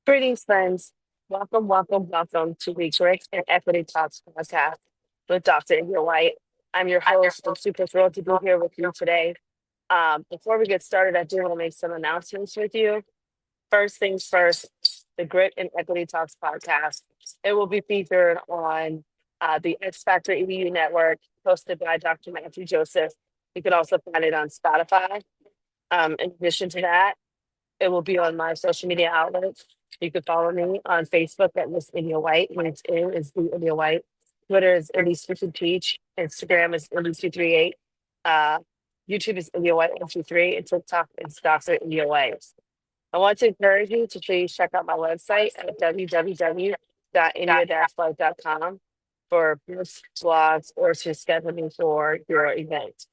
Greetings, friends. Welcome to the Grit and Equity Talks podcast with Dr. India White. I'm your host. I'm super thrilled to be here with you today. Before we get started, I do want to make some announcements with you. First things first, the Grit and Equity Talks podcast. It will be featured on the X Factor EDU network, hosted by Dr. Matthew Joseph. You can also find it on Spotify. In addition to that, it will be on my social media outlets. You can follow me on Facebook at Miss India White. LinkedIn is the India White. Twitter is Indy Speaking Teach. Instagram is Indy238. Uh, YouTube is India White 123, and TikTok is Dr. India White. I want to encourage you to please check out my website at www.india-white.com for books, blogs, or to schedule me for your event.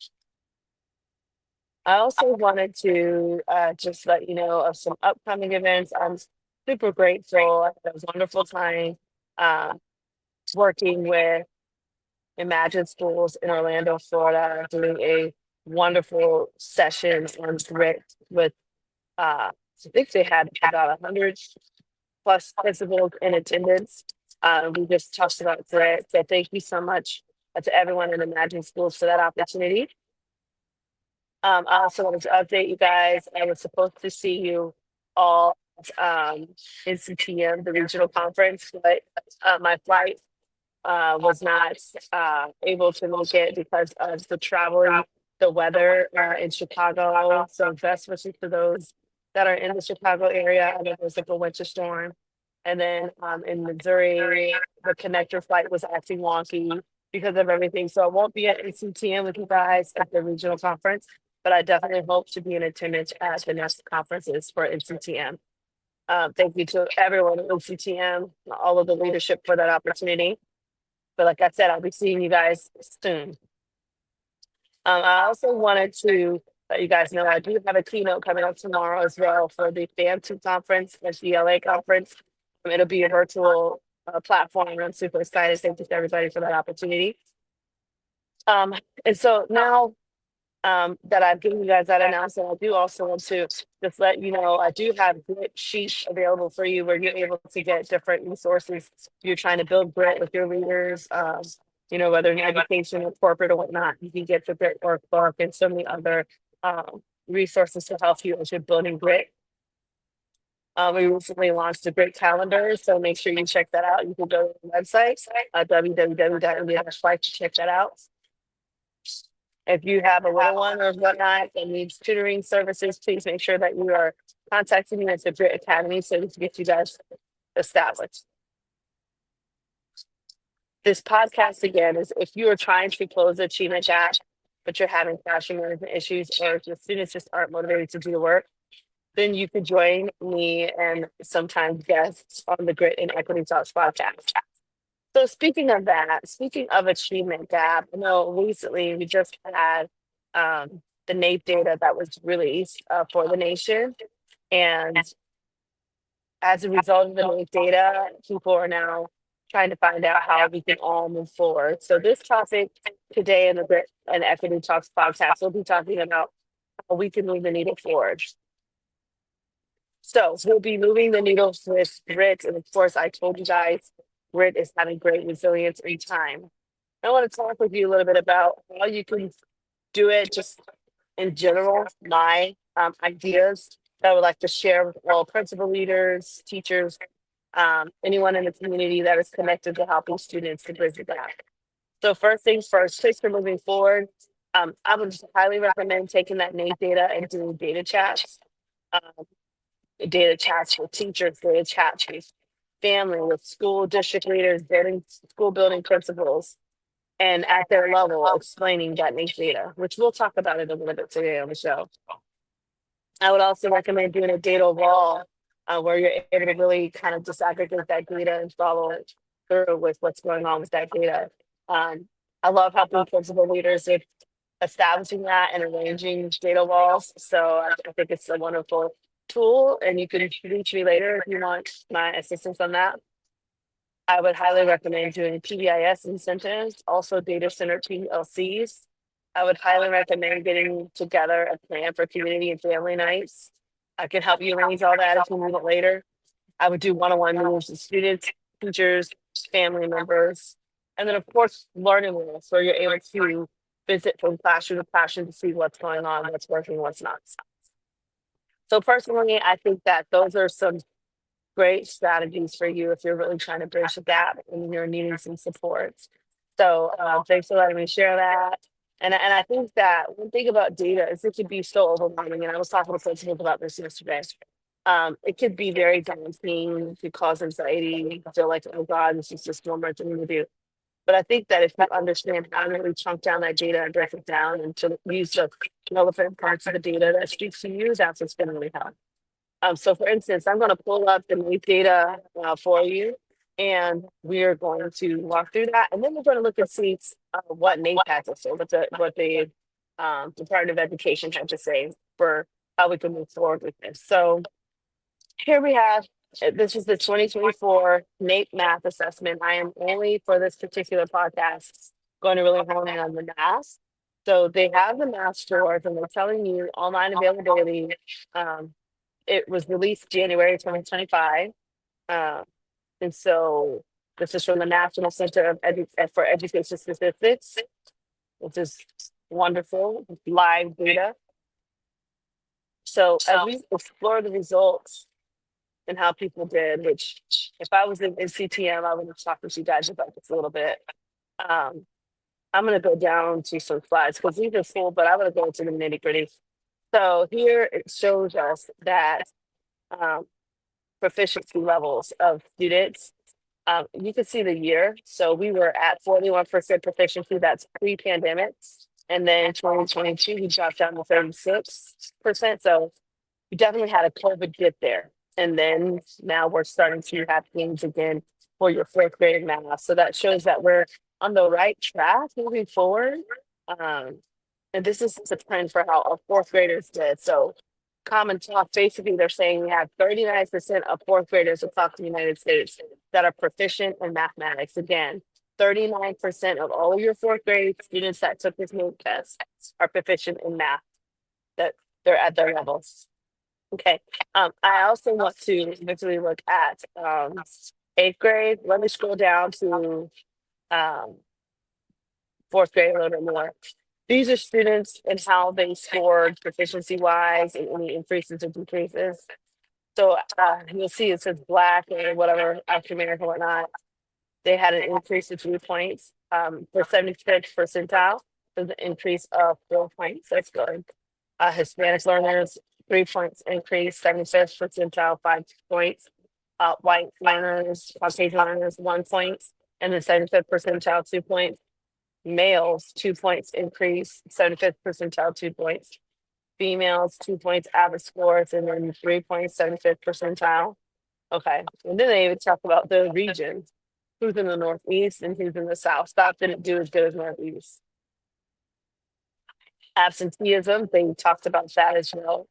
I also wanted to just let you know of some upcoming events. I'm super grateful. I had a wonderful time uh, working with Imagine Schools in Orlando, Florida, doing a wonderful session on grit with, I think they had about 100 plus principals in attendance. We just talked about grit. So thank you so much to everyone in Imagine Schools for that opportunity. I also wanted to update you guys. I was supposed to see you all in CTM, the regional conference, but my flight was not able to make it because of the traveling, the weather in Chicago. So best wishes to those that are in the Chicago area. I know there's like a winter storm. And then in Missouri, the connector flight was acting wonky because of everything. So I won't be at NCTM with you guys at the regional conference, but I definitely hope to be in attendance at the next conferences for NCTM. Thank you to everyone at NCTM, all of the leadership for that opportunity. But like I said, I'll be seeing you guys soon. I also wanted to let you guys know I do have a keynote coming up tomorrow as well for the FAM2 conference and the LA conference. It'll be a virtual platform, and I'm super excited. Thank you to everybody for that opportunity. And so now that I've given you guys that announcement, I do also want to just let you know I do have grit sheets available for you where you're able to get different resources. If you're trying to build grit with your leaders, whether in education or corporate or whatnot, you can get the grit workbook and so many other resources to help you as you're building grit. We recently launched a grit calendar, so make sure you check that out. You can go to the website, www.india-white to check that out. If you have a little one or whatnot that needs tutoring services, please make sure that you are contacting me at the Grit Academy so we can get you guys established. This podcast again is if you are trying to close the achievement gap, but you're having classroom management issues or your students just aren't motivated to do the work, then you could join me and sometimes guests on the Grit and Equity Talks podcast. So speaking of achievement gap, I know recently we just had the NAEP data that was released for the nation. And as a result of the NAEP data, people are now trying to find out how we can all move forward. So this topic today in the Grit and Equity Talks podcast, we'll be talking about how we can move the needle forward. So we'll be moving the needle with grit. And of course, I told you guys, grit is having great resilience in time. I want to talk with you a little bit about how you can do it just in general, my ideas that I would like to share with all principal leaders, teachers, anyone in the community that is connected to helping students to bridge the gap. So first things first, tips for moving forward. I would highly recommend taking that NAEP data and doing data chats. Data chats with teachers, data chats with family, with school district leaders, school building principals, and at their level explaining that NAEP data, which we'll talk about it a little bit today on the show. I would also recommend doing a data wall where you're able to really kind of disaggregate that data and follow through with what's going on with that data. I love helping principal leaders with establishing that and arranging data walls. So I think it's a wonderful tool, and you can reach me later if you want my assistance on that. I would highly recommend doing PBIS incentives, also data center PLCs. I would highly recommend getting together a plan for community and family nights. I can help you arrange all that if you need it later. I would do one-on-one meetings with students, teachers, family members, and then of course learning with where you're able to visit from classroom to classroom to see what's going on, what's working, what's not. So personally, I think that those are some great strategies for you if you're really trying to bridge the gap and you're needing some support. So thanks for letting me share that. And I think that one thing about data is it can be so overwhelming. And I was talking to principals about this yesterday. It could be very daunting, to cause anxiety, feel like, oh God, this is just one more thing to do. But I think that if you understand how to really chunk down that data and break it down and to use the relevant parts of the data that speaks to you, that's what's going to really help. So for instance, I'm going to pull up the NAEP data for you, and we are going to walk through that, and then we're going to look and see what NAEP has to say, what the Department of Education had to say for how we can move forward with this. So here we have, this is the 2024 NAEP math assessment. I am only for this particular podcast going to really hone in on the math. So they have the math scores, and they're telling you online availability. It was released January 2025. Uh, and so this is from the National Center of for Education Statistics, which is wonderful, live data. So as we explore the results and how people did, which if I was in CTM, I would have talked with you guys about this a little bit. I'm going to go down to some slides because these are full, but I'm going to go into the nitty gritty. So here it shows us that um, proficiency levels of students. You can see the year. So we were at 41% proficiency. That's pre-pandemic. And then 2022, we dropped down to 36%. So we definitely had a COVID dip there. And then now we're starting to have gains again for your fourth grade math. So that shows that we're on the right track moving forward. Um, and this is the trend for how our fourth graders did. So Common Talk, basically they're saying we have 39% of fourth graders across the United States that are proficient in mathematics. Again, 39% of all of your fourth grade students that took this NAEP test are proficient in math, that they're at their levels. Okay. I also want to eventually look at eighth grade. Let me scroll down to um, fourth grade a little bit more. These are students and how they scored proficiency wise and any increases or decreases. So you'll see it says Black or whatever, African American, whatnot. They had an increase of 3 points for 75th percentile. There's an increase of 4 points. That's good. Hispanic learners, 3 points increase, 75th percentile, 5 points. White learners, Caucasian learners, 1 point, and then 75th percentile, 2 points. Males, 2 points increase, 75th percentile, 2 points. Females, 2 points average scores, and then 3 points, 75th percentile. Okay. And then they even talk about the regions, who's in the Northeast and who's in the South. South didn't do as good as Northeast. Absenteeism, they talked about that as well.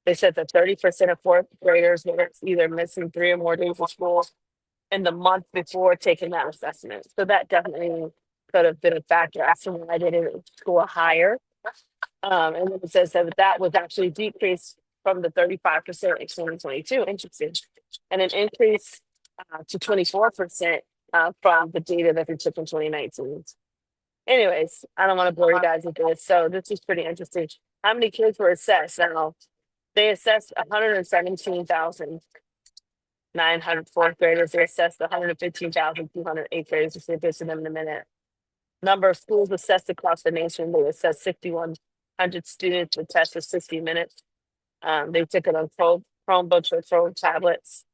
They said that 30% of fourth graders were either missing 3 or more days of school in the month before taking that assessment. So that definitely could have been a factor as to why I didn't score higher. And then it says that was actually decreased from the 35% in 2022, interesting, and an increase to 24% from the data that we took in 2019. Anyways, I don't want to bore you guys with this. So this is pretty interesting. How many kids were assessed? Now, they assessed 117,900 fourth graders. They assessed 115,200 eighth graders. We'll see this in a minute. Number of schools assessed across the nation. They assessed 6,100 students with tests of 60 minutes. They took it on Chromebooks or Chrome tablets.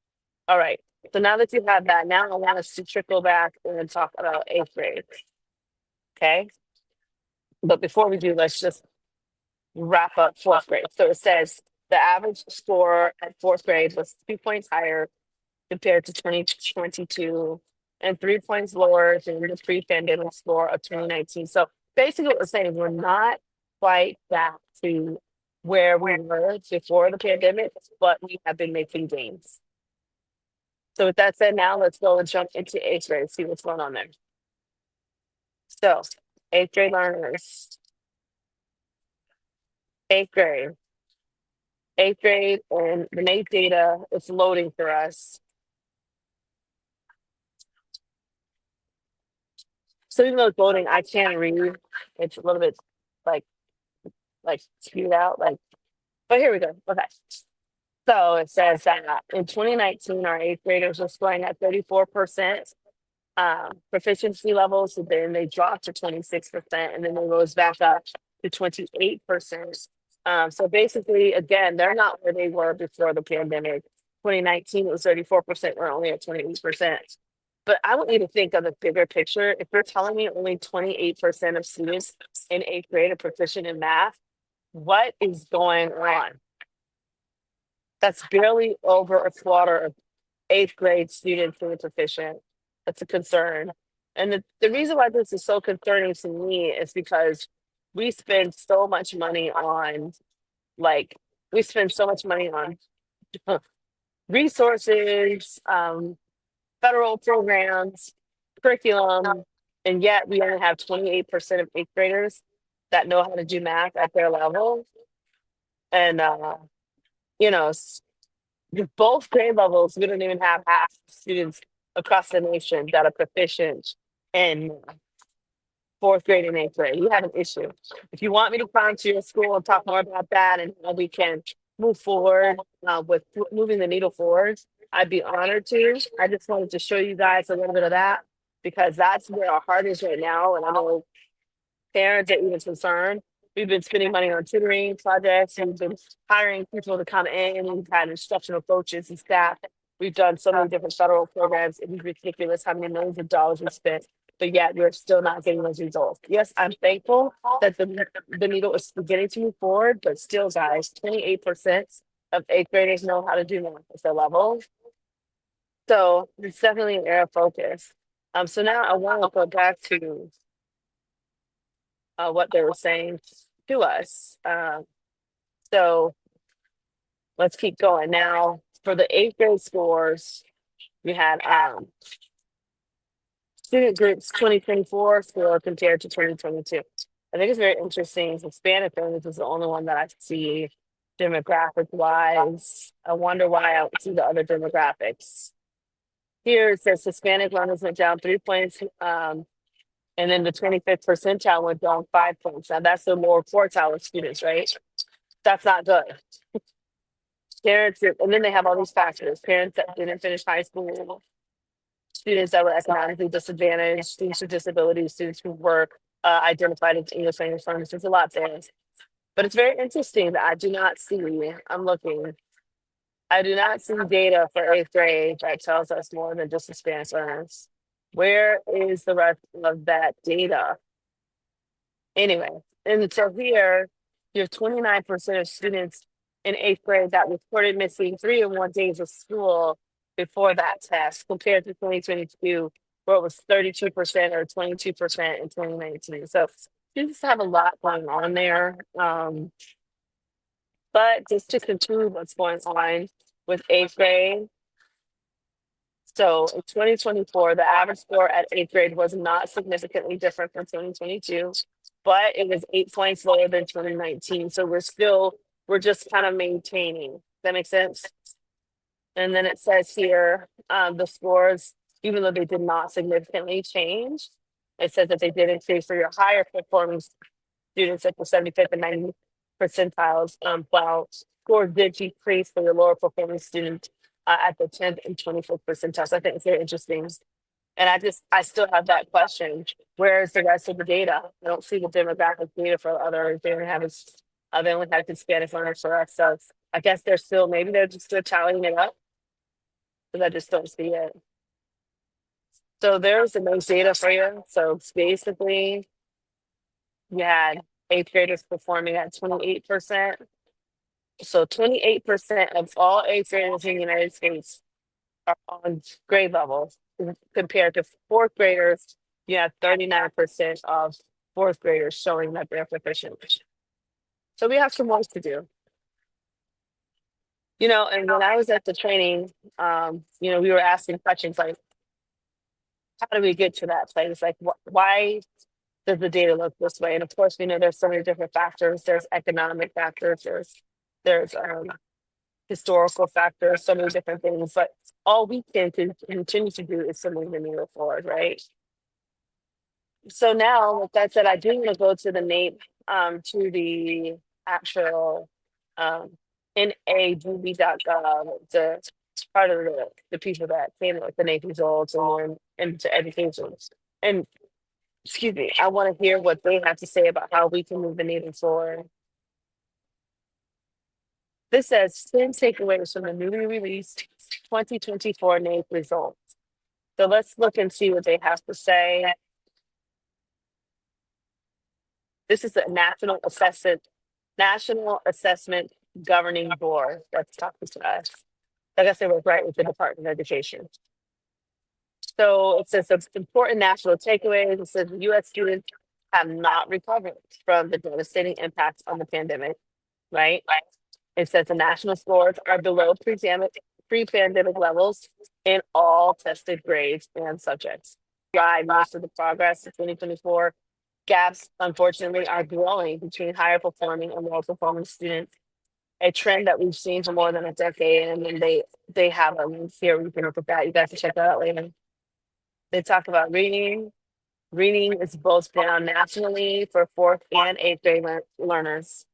All right. So now that you have that, now I want us to trickle back and talk about eighth grade. Okay. But before we do, let's just wrap up fourth grade. So it says the average score at fourth grade was 2 points higher compared to 2022 and 3 points lower than the pre-pandemic score of 2019. So basically what we're saying is we're not quite back to where we were before the pandemic, but we have been making gains. So with that said, now let's go and jump into eighth grade and see what's going on there. So eighth grade learners, eighth grade, and the NAEP data is loading for us. So even though it's voting, I can read. It's a little bit like spewed out. But here we go. Okay. So it says that in 2019, our eighth graders were scoring at 34% proficiency levels. So then they dropped to 26%, and then they rose back up to 28%. So basically, again, they're not where they were before the pandemic. 2019, it was 34%. We're only at 28%. But I want you to think of the bigger picture. If you're telling me only 28% of students in eighth grade are proficient in math, what is going on? That's barely over a quarter of eighth grade students being proficient. That's a concern. And the reason why this is so concerning to me is because we spend so much money on, like, we spend so much money on resources, federal programs, curriculum, and yet we only have 28% of eighth graders that know how to do math at their level. And, you know, with both grade levels, we don't even have half the students across the nation that are proficient in fourth grade and eighth grade. You have an issue. If you want me to come to your school and talk more about that and how we can move forward with moving the needle forward, I'd be honored to. I just wanted to show you guys a little bit of that because that's where our heart is right now. And I know parents are even concerned. We've been spending money on tutoring projects. We've been hiring people to come in. We've had instructional coaches and staff. We've done so many different federal programs. It was ridiculous how many millions of dollars we spent, but yet we're still not getting those results. Yes, I'm thankful that the needle is beginning to move forward, but still, guys, 28% of eighth graders know how to do math at their level. So it's definitely an area of focus. So now I want to go back to what they were saying to us. So let's keep going. Now, for the eighth grade scores, we had student groups 2024 score compared to 2022. I think it's very interesting. Hispanic families is the only one that I see demographic wise. I wonder why I don't see the other demographics. Here it says Hispanic learners went down 3 points. And then the 25th percentile went down 5 points. Now that's the lower quartile of students, right? That's not good. Parents, and then they have all these factors: parents that didn't finish high school, students that were economically disadvantaged, students with disabilities, students who were identified as English language learners. There's a lot there. But it's very interesting that I do not see, I'm looking, I do not see data for eighth grade that tells us more than just the Spanish learners. Where is the rest of that data? Anyway, and so here, you have 29% of students in eighth grade that reported missing 3 or more days of school before that test, compared to 2022, where it was 32% or 22% in 2019. So students have a lot going on there. But just to conclude what's going on with eighth grade. So in 2024, the average score at eighth grade was not significantly different from 2022, but it was 8 points lower than 2019. So we're just kind of maintaining. Does that make sense? And then it says here, the scores, even though they did not significantly change, it says that they did increase for your higher performing students at the 75th and 90th percentiles, while scores did decrease for your lower performing students at the 10th and 25th percentiles. I think it's very interesting. And I still have that question. Where's the rest of the data? I don't see the demographic data for others. They only have Hispanic learners for us. So I guess maybe they're just still tallying it up, because I just don't see it. So there's the most data for you. So it's basically, you had eighth graders performing at 28%. So 28% of all eighth graders in the United States are on grade level, compared to fourth graders. You have 39% of fourth graders showing that they're proficient. So we have some work to do. And when I was at the training, we were asking questions like, how do we get to that place? Like, why does the data look this way? And of course, we know there's so many different factors. There's economic factors, there's historical factors, so many different things. But all we can continue to do is to move the needle forward, right? So now, with that said, I do want to go to the NAEP, to the actual um, NADB.gov, the part of the people that came up with the NAEP results and were into education. And excuse me, I want to hear what they have to say about how we can move the needle forward. This says 10 takeaways from the newly released 2024 NAEP results. So let's look and see what they have to say. This is the National Assessment Governing Board that's talking to us. I guess it was right with the Department of Education. So it says some important national takeaways. It says U.S. students have not recovered from the devastating impacts on the pandemic, right? It says the national scores are below pre-pandemic levels in all tested grades and subjects. Drive most of the progress in 2024. Gaps, unfortunately, are growing between higher performing and lower performing students, a trend that we've seen for more than a decade. And then they have a link here. You can look at that. You guys can check that out later. They talk about reading. Reading is both down nationally for fourth and eighth grade learners.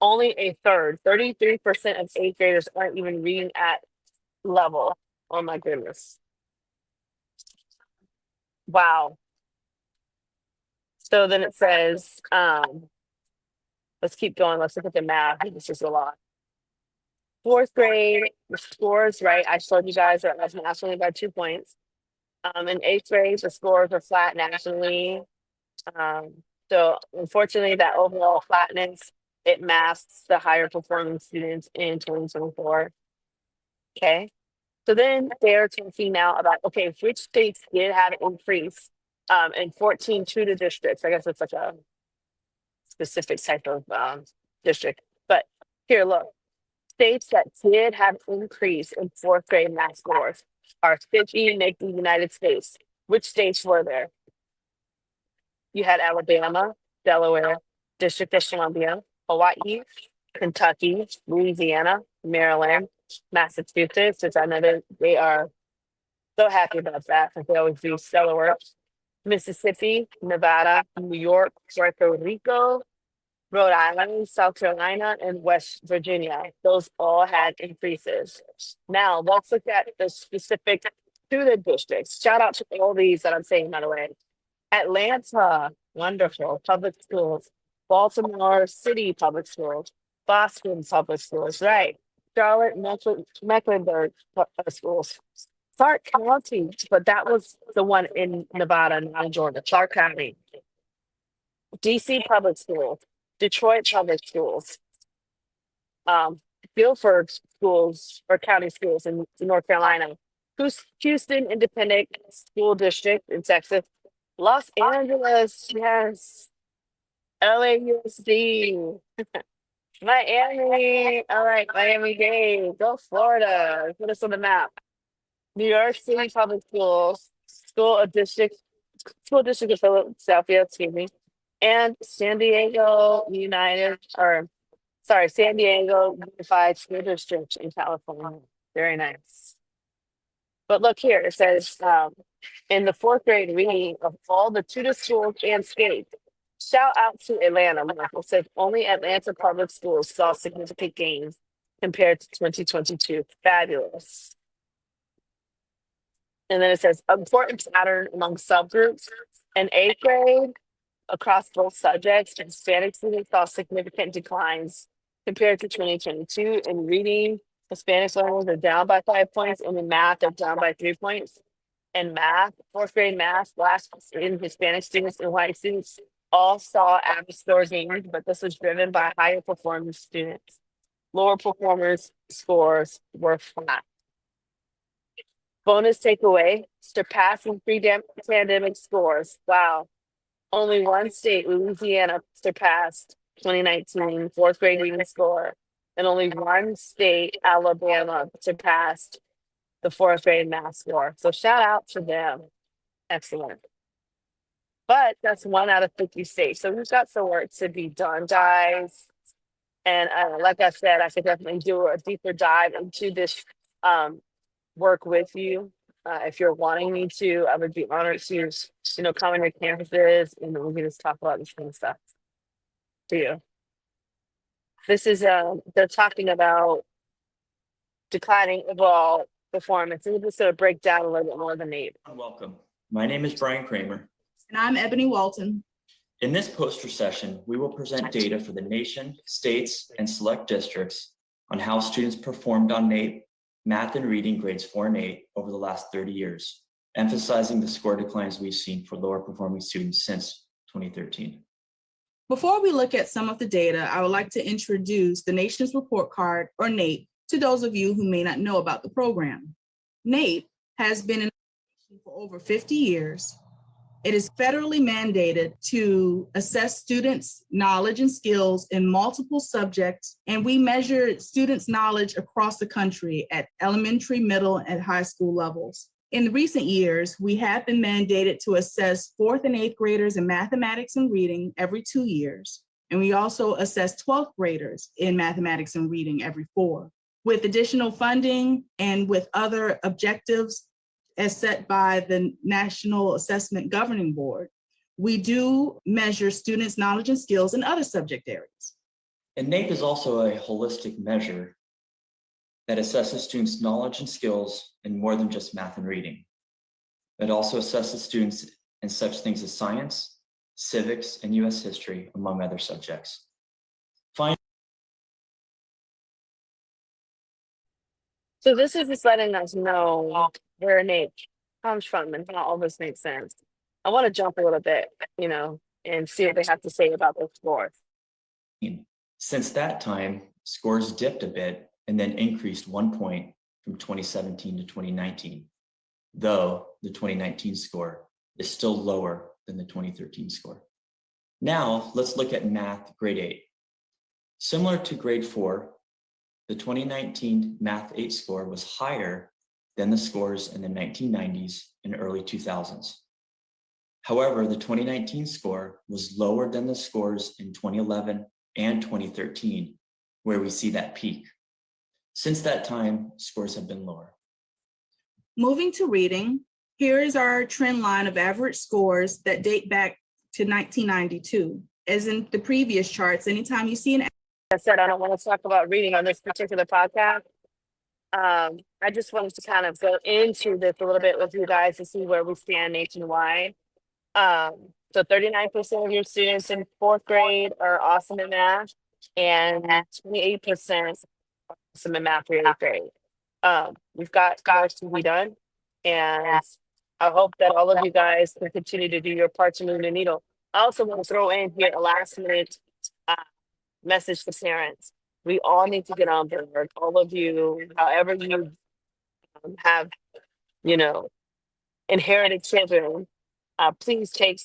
Only a third, 33% of eighth graders aren't even reading at level. Oh my goodness. Wow. So then it says, let's keep going. Let's look at the math. This is a lot. Fourth grade, the scores, right? I showed you guys that was nationally by 2 points. In eighth grade, the scores are flat nationally. So unfortunately, that overall flatness, it masks the higher performing students in 2024. Okay. So then they're talking now about, okay, which states did have an increase in 14 tutor districts. I guess it's like a specific type of district. But here, look, states that did have increase in fourth grade math scores are 50 make the United States. Which states were there? You had Alabama, Delaware, District of Columbia, Hawaii, Kentucky, Louisiana, Maryland, Massachusetts, which I know they are so happy about that because they always do stellar work. Mississippi, Nevada, New York, Puerto Rico, Rhode Island, South Carolina, and West Virginia. Those all had increases. Now let's look at the specific to the districts. Shout out to all these that I'm saying, by the way. Atlanta, wonderful, public schools. Baltimore City Public Schools. Boston Public Schools, right. Charlotte, Mecklenburg schools. Clark County, but that was the one in Nevada, not in Georgia. Clark County. DC Public Schools, Detroit Public Schools, um, Guilford Schools or County Schools in North Carolina, Houston Independent School District in Texas, Los Angeles, yes, LAUSD, Miami, all right, Miami-Dade, go Florida, put us on the map. New York City Public Schools, School District of Philadelphia, excuse me, and San Diego San Diego Unified School District in California. Very nice. But look here, it says in the fourth grade reading of all the tutor schools and states, shout out to Atlanta. Look, it says only Atlanta public schools saw significant gains compared to 2022. Fabulous. And then it says important pattern among subgroups. In eighth grade, across both subjects, Hispanic students saw significant declines compared to 2022. In reading, Hispanic learners are down by 5 points, and in math, they're down by 3 points. In math, fourth grade math, Black and Hispanic students and white students all saw average score gains, but this was driven by higher performing students. Lower performers' scores were flat. Bonus takeaway, surpassing pre-pandemic scores. Wow. Only one state, Louisiana, surpassed 2019 fourth grade reading score. And only one state, Alabama, surpassed the fourth grade math score. So shout out to them. Excellent. But that's 1 out of 50 states. So we've got some work to be done, guys. And like I said, I could definitely do a deeper dive into this work with you. If you're wanting me to, I would be honored to, come on your campuses and we can just talk about this kind of stuff to you. This is, they're talking about declining overall performance. And we're just going to break down a little bit more the NAEP. Welcome. My name is Brian Kramer. And I'm Ebony Walton. In this poster session, we will present data for the nation, states, and select districts on how students performed on NAEP, math and reading grades 4 and 8 over the last 30 years, emphasizing the score declines we've seen for lower performing students since 2013. Before we look at some of the data, I would like to introduce the Nation's Report Card, or NAEP, to those of you who may not know about the program. NAEP has been in operation for over 50 years. It is federally mandated to assess students' knowledge and skills in multiple subjects, and we measure students' knowledge across the country at elementary, middle, and high school levels. In recent years, we have been mandated to assess 4th and 8th graders in mathematics and reading every 2 years, and we also assess 12th graders in mathematics and reading every 4. With additional funding and with other objectives as set by the National Assessment Governing Board, we do measure students' knowledge and skills in other subject areas. And NAEP is also a holistic measure that assesses students' knowledge and skills in more than just math and reading. It also assesses students in such things as science, civics, and US history, among other subjects. So this is just letting us know where NAEP comes from and how all this makes sense. I want to jump a little bit, and see what they have to say about those scores. Since that time, scores dipped a bit and then increased 1 point from 2017 to 2019, though the 2019 score is still lower than the 2013 score. Now, let's look at math grade 8. Similar to grade 4, the 2019 Math 8 score was higher than the scores in the 1990s and early 2000s. However, the 2019 score was lower than the scores in 2011 and 2013, where we see that peak. Since that time, scores have been lower. Moving to reading, here is our trend line of average scores that date back to 1992. As in the previous charts, anytime you see an I said I don't want to talk about reading on this particular podcast. I just wanted to kind of go into this a little bit with you guys to see where we stand nationwide. So 39% of your students in 4th grade are awesome in math, and 28% awesome in math for 8th grade. We've got work to be done, and I hope that all of you guys can continue to do your part to move the needle. I also want to throw in here a last minute message to parents. We all need to get on board. All of you, however you have, inherited children, please take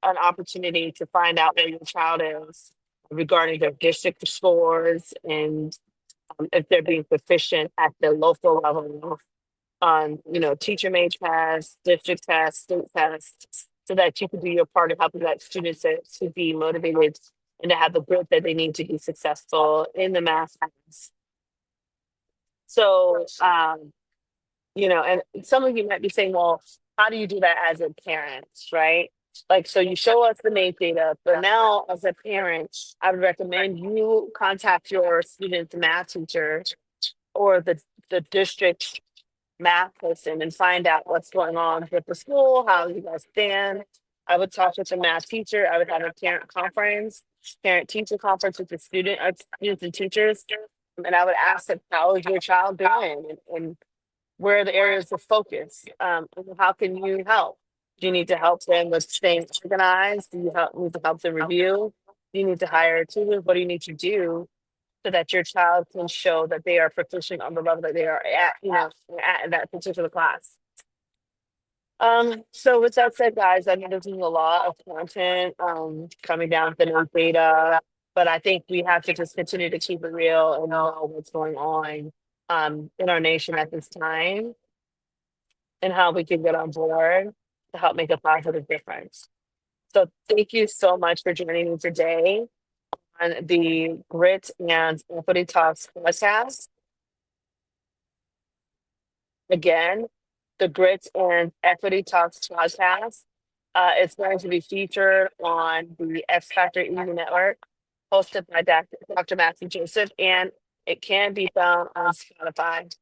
an opportunity to find out where your child is regarding their district scores and if they're being proficient at the local level on, teacher made tests, district tests, state tests, so that you can do your part of helping that students to be motivated and to have the grit that they need to be successful in the math class. So, and some of you might be saying, well, how do you do that as a parent, right? Like, so you show us the NAEP data, but now as a parent, I would recommend you contact your student's math teacher or the district math person and find out what's going on with the school, how you guys stand. I would talk with the math teacher. I would have a parent teacher conference with the students and teachers. And I would ask them, how is your child doing? And where are the areas of focus? And how can you help? Do you need to help them with staying organized? Do you need to help them review? Do you need to hire a tutor? What do you need to do so that your child can show that they are proficient on the level that they are at, at that particular class? So with that said, guys, I know there's a lot of content coming down with the new data, but I think we have to just continue to keep it real and know what's going on in our nation at this time and how we can get on board to help make a positive difference. So thank you so much for joining me today on the Grit and Equity Talks podcast. Again, the Grit and Equity Talks podcast. It's going to be featured on the X Factor Evening Network, hosted by Dr. Matthew Joseph, and it can be found on Spotify.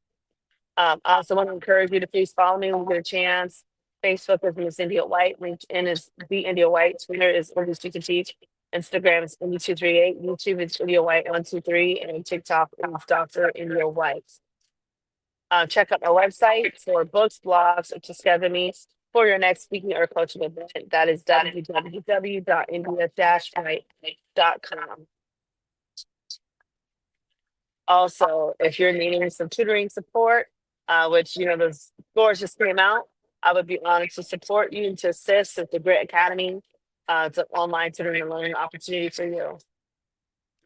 I also want to encourage you to please follow me when you get a chance. Facebook is Miss India White, LinkedIn is The India White, Twitter is English You Can Teach, Instagram is India238, YouTube is India White 123, and TikTok is Dr. India White. Check out our website for books, blogs, or to schedule me for your next speaking or coaching event. That is www.india-white.com. Also, if you're needing some tutoring support, which the scores just came out, I would be honored to support you and to assist with the Grit Academy. It's an online tutoring and learning opportunity for you.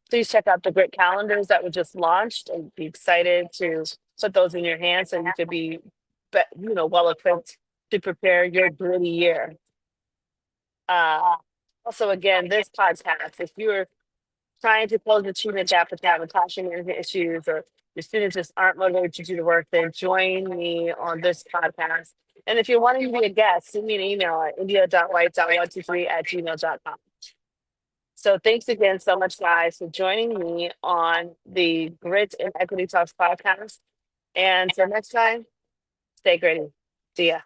Please check out the Grit calendars that were just launched and be excited to put those in your hands so you could be well equipped to prepare your gritty year. Also, again, this podcast, if you're trying to close the achievement gap with having classroom management issues, or your students just aren't motivated to do the work, then join me on this podcast. And if you're wanting to be a guest, send me an email at india.white.123@gmail.com. So thanks again so much, guys, for joining me on the Grit and Equity Talks podcast. And until next time, stay gritty. See ya.